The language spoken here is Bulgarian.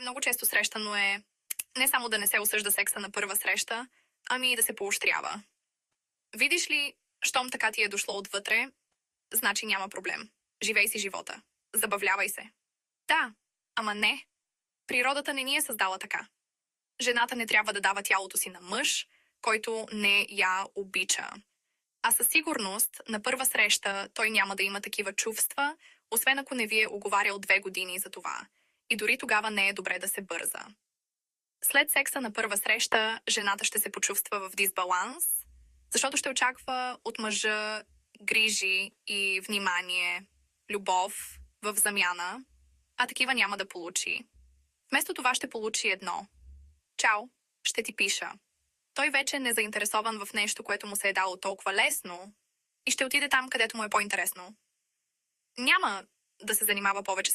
Много често срещано е не само да не се осъжда секса на първа среща, ами и да се поощрява. Видиш ли, щом така ти е дошло отвътре, значи няма проблем. Живей си живота. Забавлявай се. Да, ама не. Природата не ни е създала така. Жената не трябва да дава тялото си на мъж, който не я обича. А със сигурност, на първа среща той няма да има такива чувства, освен ако не ви е уговарял 2 години за това. И дори тогава не е добре да се бърза. След секса на първа среща, жената ще се почувства в дисбаланс, защото ще очаква от мъжа грижи и внимание, любов в замяна, а такива няма да получи. Вместо това ще получи едно. Чао, ще ти пиша. Той вече е незаинтересован в нещо, което му се е дало толкова лесно и ще отиде там, където му е по-интересно. Няма да се занимава повече